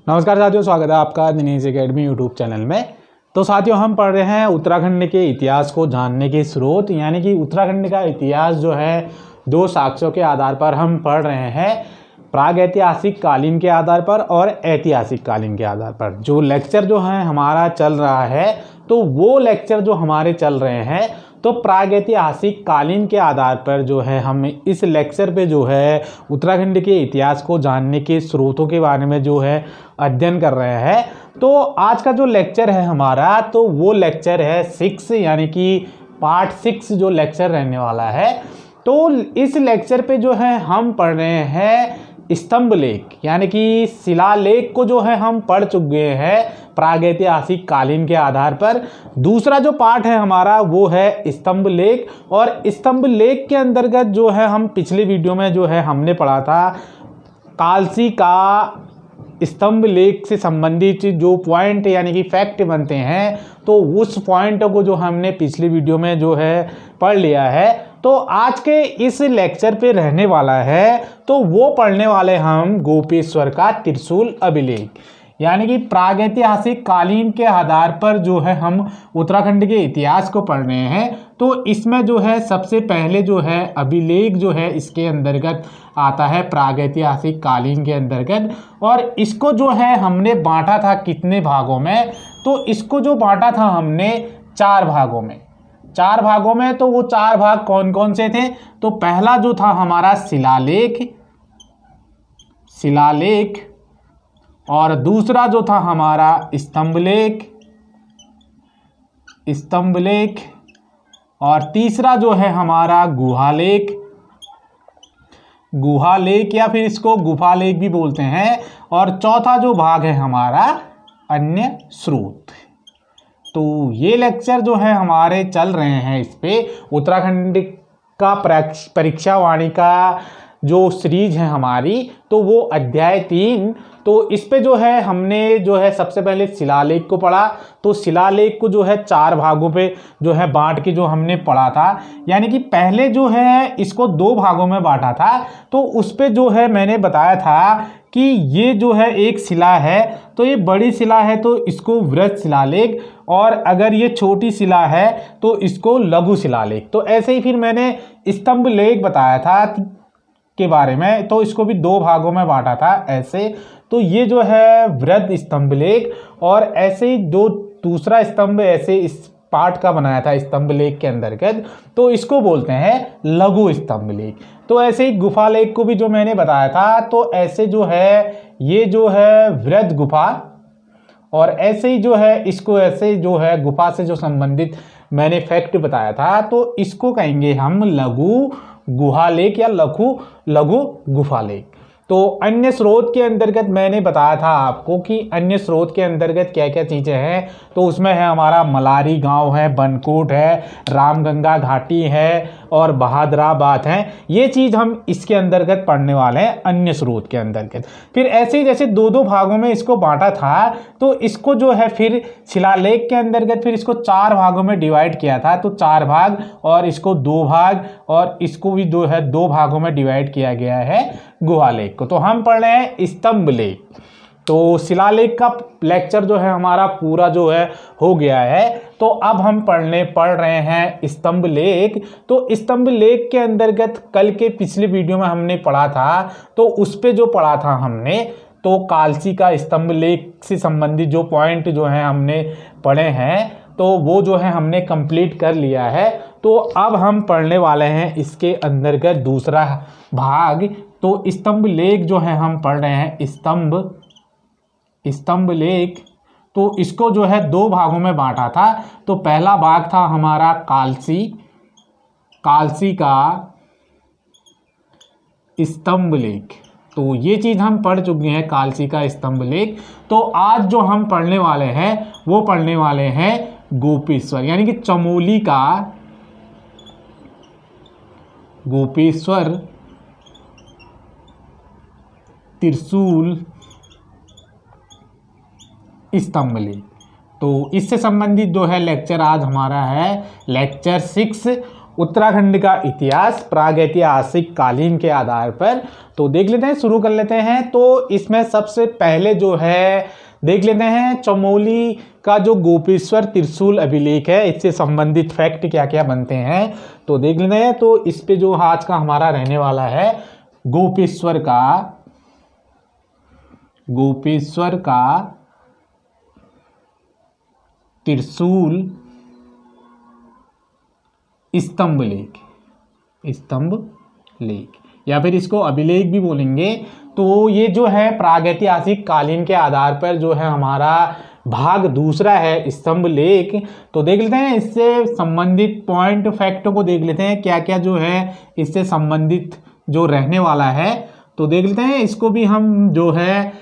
नमस्कार साथियों, स्वागत है आपका दिनेश एकेडमी यूट्यूब चैनल में। तो साथियों, हम पढ़ रहे हैं उत्तराखंड के इतिहास को जानने के स्रोत, यानी कि उत्तराखंड का इतिहास जो है दो साक्ष्यों के आधार पर हम पढ़ रहे हैं, प्रागैतिहासिक कालीन के आधार पर और ऐतिहासिक कालीन के आधार पर। जो लेक्चर जो है हमारा चल रहा है, तो वो लेक्चर जो हमारे चल रहे हैं तो प्रागैतिहासिक कालीन के आधार पर जो है हम इस लेक्चर पे जो है उत्तराखंड के इतिहास को जानने के स्रोतों के बारे में जो है अध्ययन कर रहे हैं। तो आज का जो लेक्चर है हमारा, तो वो लेक्चर है 6, यानी कि पार्ट 6 जो लेक्चर रहने वाला है। तो इस लेक्चर पे जो है हम पढ़ रहे हैं स्तंभ लेख, यानी कि शिलालेख को जो है हम पढ़ चुके हैं प्रागैतिहासिक कालीन के आधार पर। दूसरा जो पार्ट है हमारा वो है स्तंभ लेख, और स्तंभ लेख के अंतर्गत जो है हम पिछले वीडियो में जो है हमने पढ़ा था कालसी का स्तंभ लेख से संबंधित जो पॉइंट यानी कि फैक्ट बनते हैं, तो उस पॉइंट को जो हमने पिछली वीडियो में जो है पढ़ लिया है। तो आज के इस लेक्चर पे रहने वाला है, तो वो पढ़ने वाले हम गोपेश्वर का त्रिशूल अभिलेख, यानी कि प्रागैतिहासिक कालीन के आधार पर जो है हम उत्तराखंड के इतिहास को पढ़ रहे हैं। तो इसमें जो है सबसे पहले जो है अभिलेख जो है इसके अंतर्गत आता है प्रागैतिहासिक कालीन के अंतर्गत, और इसको जो है हमने बांटा था कितने भागों में, तो इसको जो बांटा था हमने 4 भागों में। 4 भागों में, तो वो 4 भाग कौन कौन से थे? तो पहला जो था हमारा शिलालेख, और दूसरा जो था हमारा स्तंभ लेख, और तीसरा जो है हमारा गुहालेख या फिर इसको गुफालेख भी बोलते हैं, और चौथा जो भाग है हमारा अन्य स्रोत। तो ये लेक्चर जो है हमारे चल रहे हैं इस पे उत्तराखंड का परीक्षा वाणी का जो सीरीज है हमारी, तो वो अध्याय 3। तो इस पे जो है हमने जो है सबसे पहले शिलालेख को पढ़ा। तो शिलालेख को जो है 4 भागों पे जो है बांट के जो हमने पढ़ा था, यानी कि पहले जो है इसको 2 भागों में बांटा था। तो उस पे जो है मैंने बताया था कि ये जो है एक शिला है, तो ये बड़ी शिला है तो इसको वृहद शिलालेख, और अगर ये छोटी शिला है तो इसको लघु शिलालेख। तो ऐसे ही फिर मैंने स्तंभ लेख बताया था के बारे में, तो इसको भी 2 भागों में बांटा था ऐसे। तो ये जो है वृहद स्तंभ लेख, और ऐसे ही दूसरा स्तंभ ऐसे इस पार्ट का बनाया था स्तंभ लेख के अंतर्गत, तो इसको बोलते हैं लघु स्तंभ लेख। तो ऐसे ही गुफा लेख को भी जो मैंने बताया था, तो ऐसे जो है ये जो है वृहद गुफा, और ऐसे ही जो है इसको ऐसे जो है गुफा से जो संबंधित मैंने फैक्ट बताया था, तो इसको कहेंगे हम लघु गुहालेख या लघु गुफालेख। तो अन्य स्रोत के अंतर्गत मैंने बताया था आपको कि अन्य स्रोत के अंतर्गत क्या क्या चीज़ें हैं। तो उसमें है हमारा मलारी गांव है, बनकोट है, रामगंगा घाटी है, और बहादुराबाद है। ये चीज़ हम इसके अंतर्गत पढ़ने वाले हैं अन्य स्रोत के अंतर्गत। फिर ऐसे ही जैसे 2-2 भागों में इसको बांटा था, तो इसको जो है फिर शिलालेख के अंतर्गत फिर इसको 4 भागों में डिवाइड किया था। तो 4 भाग, और इसको 2 भाग, और इसको भी 2 भागों में डिवाइड किया गया है गुहालेख को। तो हम पढ़ रहे हैं स्तंभ लेख। तो शिलालेख का लेक्चर जो है हमारा पूरा जो है हो गया है। तो अब हम पढ़ रहे हैं स्तंभ लेख। तो स्तंभ लेख के अंतर्गत कल के पिछले वीडियो में हमने पढ़ा था, तो उस पे जो पढ़ा था हमने, तो कालसी का स्तंभ लेख से संबंधित जो पॉइंट जो है हमने पढ़े हैं, तो वो जो है हमने कंप्लीट कर लिया है। तो अब हम पढ़ने वाले हैं इसके अंतर्गत दूसरा भाग। तो स्तंभ लेख जो है हम पढ़ रहे हैं स्तंभ लेख। तो इसको जो है 2 भागों में बांटा था। तो पहला भाग था हमारा कालसी का स्तंभ लेख। तो ये चीज़ हम पढ़ चुके हैं कालसी का स्तंभ लेख। तो आज जो हम पढ़ने वाले हैं वो पढ़ने वाले हैं गोपेश्वर, यानी कि चमोली का गोपेश्वर त्रिशूल स्तंभ लेख। तो इससे संबंधित जो है लेक्चर आज हमारा है लेक्चर 6, उत्तराखंड का इतिहास प्रागैतिहासिक कालीन के आधार पर। तो देख लेते हैं, शुरू कर लेते हैं। तो इसमें सबसे पहले जो है देख लेते हैं चमोली का जो गोपेश्वर त्रिशूल अभिलेख है, इससे संबंधित फैक्ट क्या क्या बनते हैं तो देख लेते हैं। तो इस पे जो आज का हमारा रहने वाला है गोपेश्वर का त्रिशूल स्तंभ लेख या फिर इसको अभिलेख भी बोलेंगे। तो ये जो है प्रागैतिहासिक कालीन के आधार पर जो है हमारा भाग दूसरा है स्तंभ लेख। तो देख लेते हैं इससे संबंधित पॉइंट फैक्टों को देख लेते हैं क्या क्या जो है इससे संबंधित जो रहने वाला है। तो देख लेते हैं इसको भी हम जो है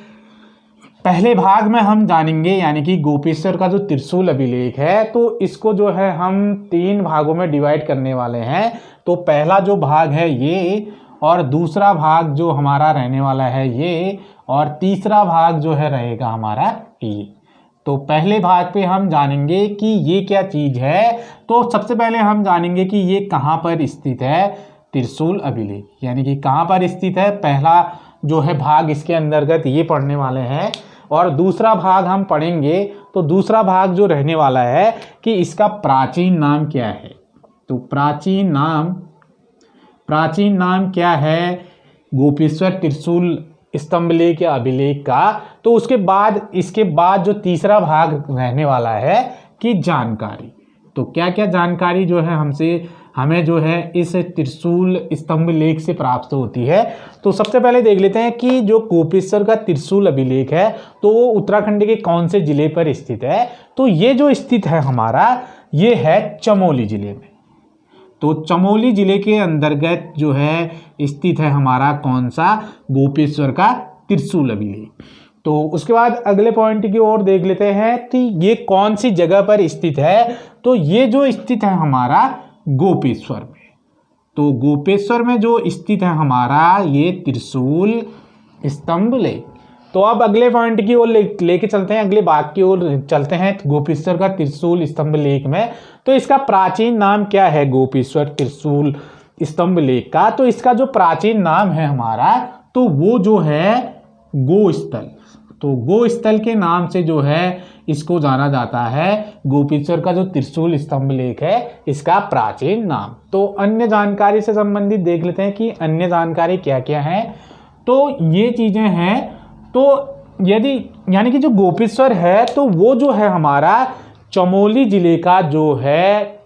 पहले भाग में हम जानेंगे, यानी कि गोपेश्वर का जो त्रिशूल अभिलेख है तो इसको जो है हम 3 भागों में डिवाइड करने वाले हैं। तो पहला जो भाग है ये, और दूसरा भाग जो हमारा रहने वाला है ये, और तीसरा भाग जो है रहेगा हमारा ये। तो पहले भाग पे हम जानेंगे कि ये क्या चीज़ है। तो सबसे पहले हम जानेंगे कि ये कहाँ पर स्थित है त्रिशूल अभिलेख, यानी कि कहाँ पर स्थित है। पहला जो है भाग इसके अंतर्गत ये पढ़ने वाले हैं, और दूसरा भाग हम पढ़ेंगे। तो दूसरा भाग जो रहने वाला है कि इसका प्राचीन नाम क्या है। तो प्राचीन नाम क्या है गोपेश्वर त्रिशूल स्तंभ लेख या अभिलेख का। तो उसके बाद इसके बाद जो तीसरा भाग रहने वाला है कि जानकारी। तो क्या क्या जानकारी जो है हमें जो है इस त्रिशूल स्तंभ लेख से प्राप्त होती है। तो सबसे पहले देख लेते हैं कि जो गोपेश्वर का त्रिशूल अभिलेख है तो वो उत्तराखंड के कौन से जिले पर स्थित है। तो ये जो स्थित है हमारा ये है चमोली जिले में। तो चमोली जिले के अंतर्गत जो है स्थित है हमारा कौन सा गोपेश्वर का त्रिशूल अभिलेख। तो उसके बाद अगले पॉइंट की ओर देख लेते हैं कि ये कौन सी जगह पर स्थित है। तो ये जो स्थित है हमारा गोपेश्वर में। तो गोपेश्वर में जो स्थित है हमारा ये त्रिशूल स्तंभ लेख। तो अब अगले पॉइंट की ओर लेके चलते हैं, अगले भाग की ओर चलते हैं गोपेश्वर का त्रिशूल स्तंभ लेख में। तो इसका प्राचीन नाम क्या है गोपेश्वर त्रिशूल स्तंभ लेख का। तो इसका जो प्राचीन नाम है हमारा तो वो जो है गोस्थल। तो गोस्थल के नाम से जो है इसको जाना जाता है। गोपेश्वर का जो त्रिशूल स्तंभ लेख है इसका प्राचीन नाम। तो अन्य जानकारी से संबंधित देख लेते हैं कि अन्य जानकारी क्या क्या है। तो ये चीजें हैं। तो यदि यानी कि जो गोपेश्वर है तो वो जो है हमारा चमोली जिले का जो है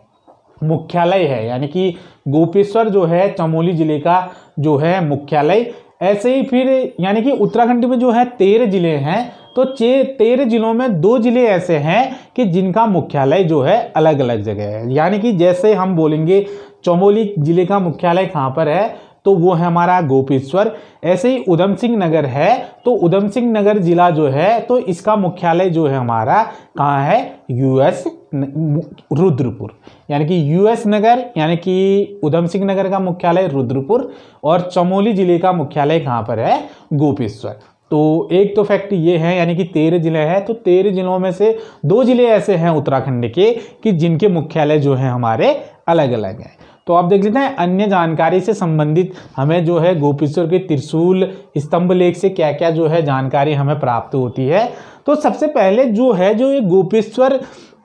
मुख्यालय है, यानी कि गोपेश्वर जो है चमोली जिले का जो है मुख्यालय। ऐसे ही फिर यानी कि उत्तराखंड में जो है 13 जिले हैं। तो 13 जिलों में 2 जिले ऐसे हैं कि जिनका मुख्यालय जो है अलग अलग जगह है। यानी कि जैसे हम बोलेंगे चमोली जिले का मुख्यालय कहाँ पर है तो वो है हमारा गोपेश्वर। ऐसे ही उधम सिंह नगर है तो उधम सिंह नगर जिला जो है तो इसका मुख्यालय जो है हमारा कहाँ है यूएस रुद्रपुर, यानी कि यूएस नगर, यानी कि उधम सिंह नगर का मुख्यालय रुद्रपुर और चमोली जिले का मुख्यालय कहाँ पर है गोपेश्वर। तो एक तो फैक्ट ये है, यानी कि 13 जिले हैं। तो 13 जिलों में से 2 जिले ऐसे हैं उत्तराखंड के कि जिनके मुख्यालय जो है हमारे अलग अलग हैं। तो आप देख लेते हैं अन्य जानकारी से संबंधित हमें जो है गोपेश्वर के त्रिशूल स्तंभ लेख से क्या क्या जो है जानकारी हमें प्राप्त होती है। तो सबसे पहले जो है जो ये गोपेश्वर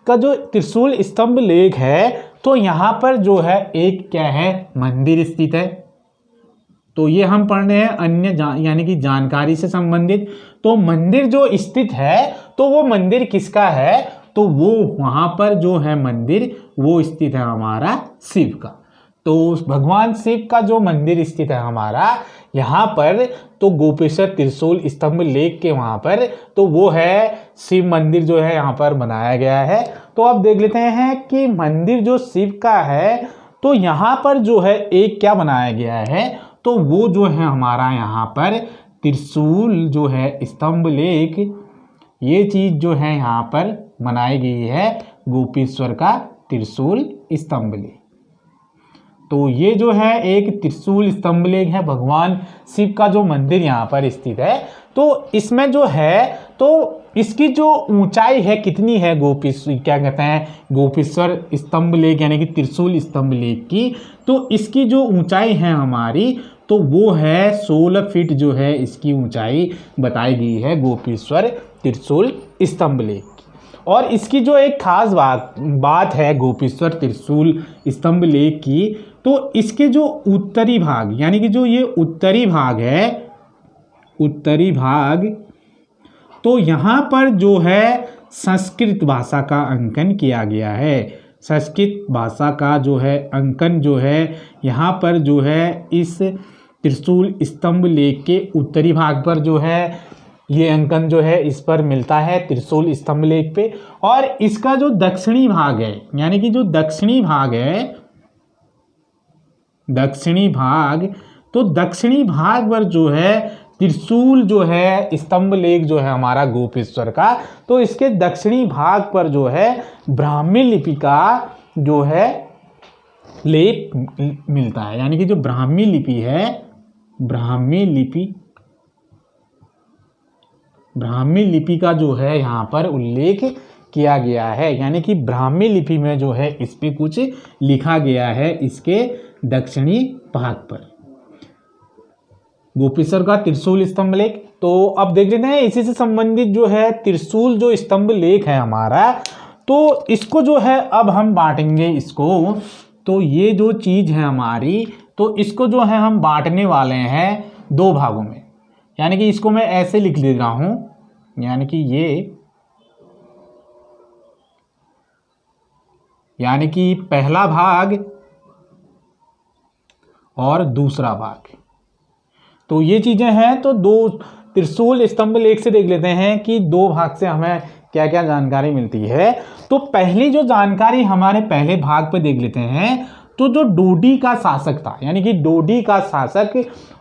का जो त्रिशूल स्तंभ लेख है तो यहाँ पर जो है एक क्या है मंदिर स्थित है। तो ये हम पढ़ रहे हैं अन्य यानी कि जानकारी से संबंधित। तो मंदिर जो स्थित है तो वो मंदिर किसका है तो वो वहाँ पर जो है मंदिर वो स्थित है हमारा शिव का। तो भगवान शिव का जो मंदिर स्थित है हमारा यहाँ पर तो गोपेश्वर त्रिशूल स्तंभ लेख के वहाँ पर तो वो है शिव मंदिर जो है यहाँ पर बनाया गया है। तो अब देख लेते हैं कि मंदिर जो शिव का है तो यहाँ पर जो है एक क्या बनाया गया है तो वो जो है हमारा यहाँ पर त्रिशूल जो है स्तंभ लेख, ये चीज़ जो है यहाँ पर बनाई गई है गोपेश्वर का त्रिशूल स्तंभ लेख। तो ये जो है एक त्रिशूल स्तंभ लेख है, भगवान शिव का जो मंदिर यहाँ पर स्थित है। तो इसमें जो है तो इसकी जो ऊंचाई है कितनी है क्या कहते हैं गोपेश्वर स्तंभ लेक यानी कि त्रिशूल स्तंभ लेक की, तो इसकी जो ऊंचाई है हमारी तो वो है 16 फीट जो है इसकी ऊंचाई बताई गई है गोपेश्वर त्रिशूल स्तंभ लेक की। और इसकी जो एक खास बात है गोपेश्वर त्रिशूल स्तंभ लेक की, तो इसके जो उत्तरी भाग यानी कि जो ये उत्तरी भाग है, उत्तरी भाग, तो यहाँ पर जो है संस्कृत भाषा का अंकन किया गया है। संस्कृत भाषा का जो है अंकन जो है यहाँ पर जो है इस त्रिशूल स्तंभ लेक के उत्तरी भाग पर जो है ये अंकन जो है इस पर मिलता है त्रिशूल स्तंभ लेक पे। और इसका जो दक्षिणी भाग है यानी कि जो दक्षिणी भाग है, दक्षिणी भाग, तो दक्षिणी भाग पर जो है त्रिशूल जो है स्तंभ लेक जो है हमारा गोपेश्वर का, तो इसके दक्षिणी भाग पर जो है ब्राह्मी लिपि का जो है लेप मिलता है। यानी कि जो ब्राह्मी लिपि है, ब्राह्मी लिपि का जो है यहाँ पर उल्लेख किया गया है। यानी कि ब्राह्मी लिपि में जो है इस पे कुछ लिखा गया है इसके दक्षिणी भाग पर, गोपेश्वर का त्रिशूल स्तंभ लेक। तो अब देख लेते हैं इसी से संबंधित जो है त्रिशूल जो स्तंभ लेक है हमारा, तो इसको जो है अब हम बांटेंगे इसको। तो ये जो चीज़ है हमारी, तो इसको जो है हम बांटने वाले हैं दो भागों में। यानी कि इसको मैं ऐसे लिख दे रहा हूँ, यानी कि ये, यानी कि पहला भाग और दूसरा भाग, तो ये चीज़ें हैं। तो दो त्रिशूल स्तंभ लेक से देख लेते हैं कि दो भाग से हमें क्या क्या जानकारी मिलती है। तो पहली जो जानकारी हमारे पहले भाग पे देख लेते हैं, तो जो डोडी का शासक था, यानी कि डोडी का शासक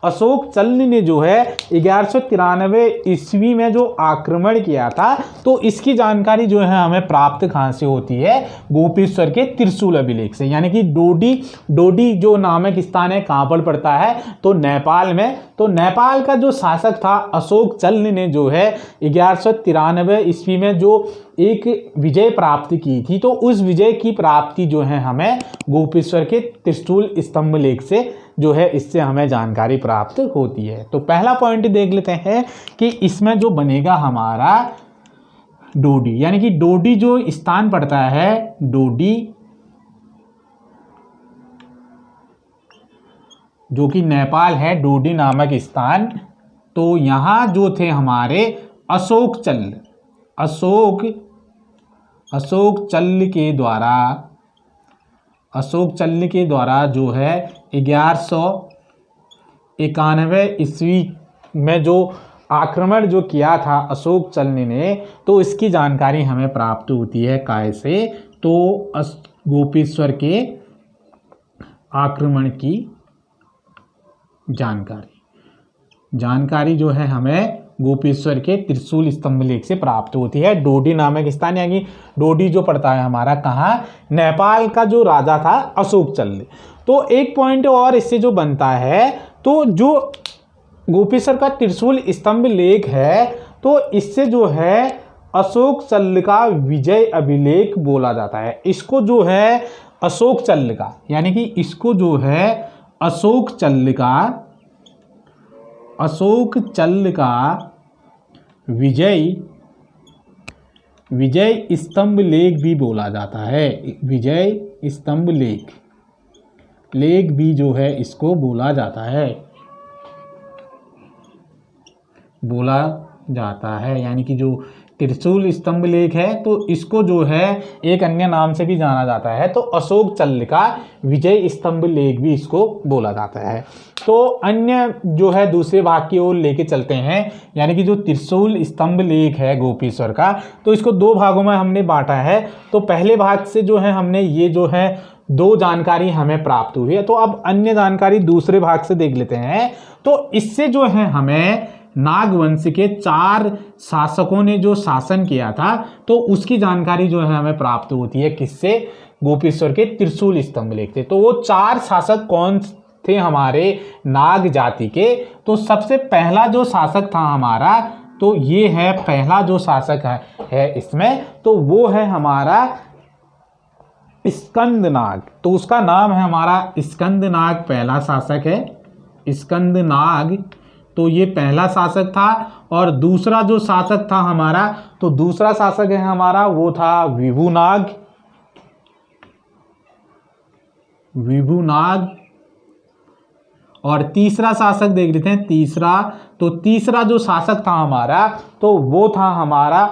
अशोक चल्ल ने जो है 1193 ईस्वी में जो आक्रमण किया था, तो इसकी जानकारी जो है हमें प्राप्त कहाँ से होती है, गोपेश्वर के त्रिशूल अभिलेख से। यानी कि डोडी जो नामक स्थान है कहाँ पर पड़ता है, तो नेपाल में। तो नेपाल का जो शासक था अशोक चल्ल ने जो है 1193 ईस्वी में जो एक विजय प्राप्त की थी, तो उस विजय की प्राप्ति जो है हमें गोपेश्वर के त्रिशूल स्तंभ लेख से जो है इससे हमें जानकारी प्राप्त होती है। तो पहला पॉइंट देख लेते हैं कि इसमें जो बनेगा हमारा डोडी, यानी कि डोडी जो स्थान पड़ता है, डोडी जो कि नेपाल है, डोडी नामक स्थान, तो यहाँ जो थे हमारे अशोक चल्ल के द्वारा जो है 1191 ईस्वी में जो आक्रमण जो किया था अशोक चल्ल ने, तो इसकी जानकारी हमें प्राप्त होती है काय से, तो गोपेश्वर के आक्रमण की जानकारी जो है हमें गोपेश्वर के त्रिशूल स्तंभ लेख से प्राप्त होती है। डोडी नामक स्थान, यानी डोडी जो पड़ता है हमारा कहाँ, नेपाल का जो राजा था अशोक चल्ल। तो एक पॉइंट और इससे जो बनता है, तो जो गोपेश्वर का त्रिशूल स्तंभ लेख है, तो इससे जो है अशोक चल्ल का विजय अभिलेख बोला जाता है। इसको जो है अशोक चल्ल का, यानी कि इसको जो है अशोक चल्ल का विजय स्तंभ लेख भी बोला जाता है। विजय स्तंभ लेख भी जो है इसको बोला जाता है। यानी कि जो त्रिशूल स्तंभ लेख है, तो इसको जो है एक अन्य नाम से भी जाना जाता है, तो अशोक चल्ल का विजय स्तंभ लेख भी इसको बोला जाता है। तो अन्य जो है दूसरे भाग की ओर लेके चलते हैं, यानी कि जो त्रिशूल स्तंभ लेख है गोपेश्वर का, तो इसको दो भागों में हमने बांटा है। तो पहले भाग से जो है हमने ये जो है दो जानकारी हमें प्राप्त हुई है, तो अब अन्य जानकारी दूसरे भाग से देख लेते हैं। तो इससे जो है हमें नागवंश के 4 शासकों ने जो शासन किया था, तो उसकी जानकारी जो है हमें प्राप्त होती है किससे, गोपेश्वर के त्रिशूल स्तंभ लेख से। तो वो 4 शासक कौन थे हमारे नाग जाति के, तो सबसे पहला जो शासक था हमारा तो ये है पहला जो शासक है इसमें, तो वो है हमारा स्कंदनाग। तो उसका नाम है हमारा स्कंदनाग, पहला शासक है स्कंदनाग। तो ये पहला शासक था। और दूसरा जो शासक था हमारा, तो दूसरा शासक है हमारा वो था विभुनाग। और तीसरा शासक देख लेते हैं, तीसरा। तो तीसरा जो शासक था हमारा, तो वो था हमारा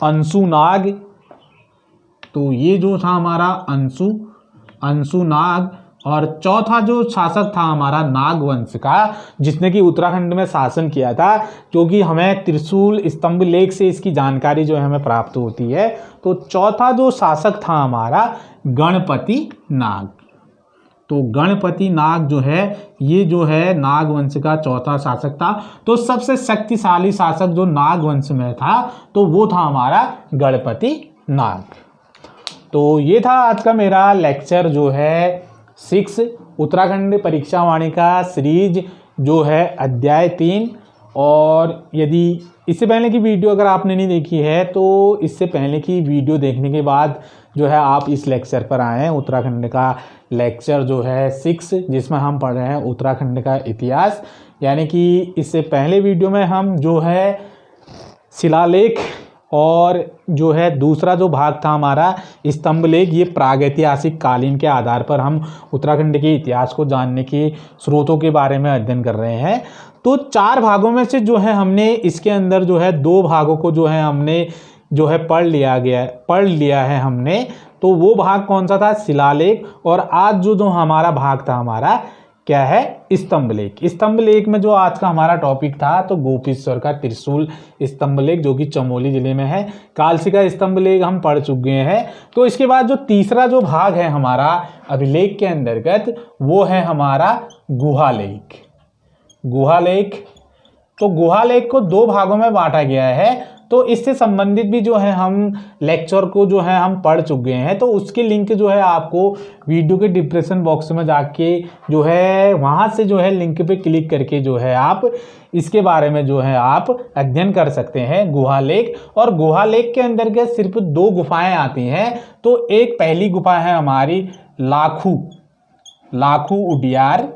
अंशुनाग। तो ये जो था हमारा अंशुनाग। और चौथा जो शासक था हमारा नागवंश का, जिसने कि उत्तराखंड में शासन किया था, क्योंकि हमें त्रिशूल स्तंभ लेख से इसकी जानकारी जो है हमें प्राप्त होती है। तो चौथा जो शासक था हमारा गणपति नाग। तो गणपति नाग जो है, ये जो है नागवंश का चौथा शासक था। तो सबसे शक्तिशाली शासक जो नागवंश में था, तो वो था हमारा गणपति नाग। तो ये था आज का मेरा लेक्चर जो है 6 उत्तराखंड परीक्षा वाणी का सीरीज जो है अध्याय 3। और यदि इससे पहले की वीडियो अगर आपने नहीं देखी है, तो इससे पहले की वीडियो देखने के बाद जो है आप इस लेक्चर पर आए हैं। उत्तराखंड का लेक्चर जो है 6, जिसमें हम पढ़ रहे हैं उत्तराखंड का इतिहास। यानी कि इससे पहले वीडियो में हम जो है शिलालेख और जो है दूसरा जो भाग था हमारा स्तंभ लेख, ये प्रागैतिहासिक कालीन के आधार पर हम उत्तराखंड के इतिहास को जानने के स्रोतों के बारे में अध्ययन कर रहे हैं। तो 4 भागों में से जो है हमने इसके अंदर जो है 2 भागों को जो है हमने जो है पढ़ लिया है हमने। तो वो भाग कौन सा था? शिलालेख। और आज जो हमारा भाग था हमारा क्या है? स्तंभ लेख। स्तंभ लेख में जो आज का हमारा टॉपिक था, तो गोपेश्वर का त्रिशूल स्तंभ लेख, जो कि चमोली जिले में है। कालसी का स्तंभ लेख हम पढ़ चुके हैं। तो इसके बाद जो तीसरा जो भाग है हमारा अभिलेख के अंतर्गत, वो है हमारा गुहालेख। तो गुहालेख को 2 भागों में बांटा गया है। तो इससे संबंधित भी जो है हम लेक्चर को जो है हम पढ़ चुके हैं। तो उसके लिंक जो है आपको वीडियो के डिस्क्रिप्शन बॉक्स में जाके जो है वहाँ से जो है लिंक पे क्लिक करके जो है आप इसके बारे में जो है आप अध्ययन कर सकते हैं गुहालेख। और गुहालेख के अंतर्गत सिर्फ 2 गुफाएं आती हैं। तो एक पहली गुफा है हमारी लाखू उडियार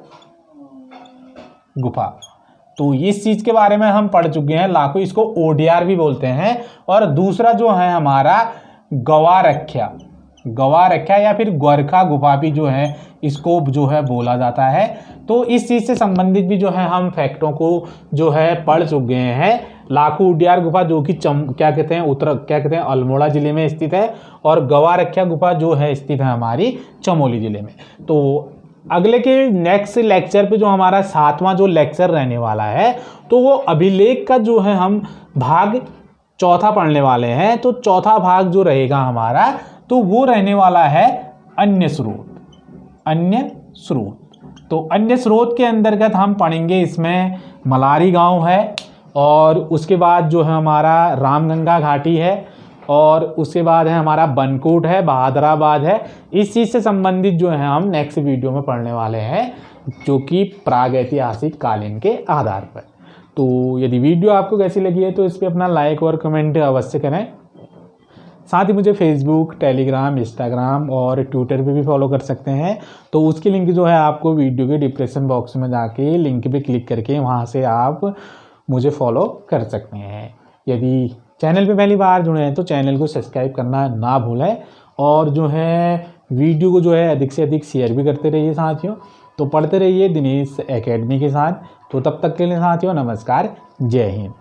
गुफा। तो इस चीज के बारे में हम पढ़ चुके हैं। लाखू, इसको ओडियार भी बोलते हैं। और दूसरा जो है हमारा गवारख्या या फिर गोरखा गुफा भी जो है इसको जो है बोला जाता है। तो इस चीज से संबंधित भी जो है हम फैक्टों को जो है पढ़ चुके हैं। लाखू उडियार गुफा जो कि क्या कहते हैं अल्मोड़ा जिले में स्थित है। और गवारख्या गुफा जो है स्थित है हमारी चमोली जिले में। तो अगले के नेक्स्ट लेक्चर पे जो हमारा 7वां जो लेक्चर रहने वाला है, तो वो अभिलेख का जो है हम भाग 4 पढ़ने वाले हैं। तो चौथा भाग जो रहेगा हमारा, तो वो रहने वाला है अन्य स्रोत। तो अन्य स्रोत के अंतर्गत हम पढ़ेंगे, इसमें मलारी गांव है, और उसके बाद जो है हमारा रामगंगा घाटी है, और उसके बाद है हमारा बनकोट है, बहादुराबाद है। इस चीज़ से संबंधित जो है हम नेक्स्ट वीडियो में पढ़ने वाले हैं, जो कि प्रागैतिहासिक कालीन के आधार पर। तो यदि वीडियो आपको कैसी लगी है, तो इस पर अपना लाइक और कमेंट अवश्य करें। साथ ही मुझे फेसबुक, टेलीग्राम, इंस्टाग्राम और ट्विटर पे भी फॉलो कर सकते हैं। तो उसकी लिंक जो है आपको वीडियो के डिस्क्रिप्शन बॉक्स में जाके लिंक पे क्लिक करके वहाँ से आप मुझे फॉलो कर सकते हैं। यदि चैनल पे पहली बार जुड़े हैं, तो चैनल को सब्सक्राइब करना ना भूलें। और जो है वीडियो को जो है अधिक से अधिक शेयर भी करते रहिए साथियों। तो पढ़ते रहिए दिनेश एकेडमी के साथ। तो तब तक के लिए साथियों नमस्कार, जय हिंद।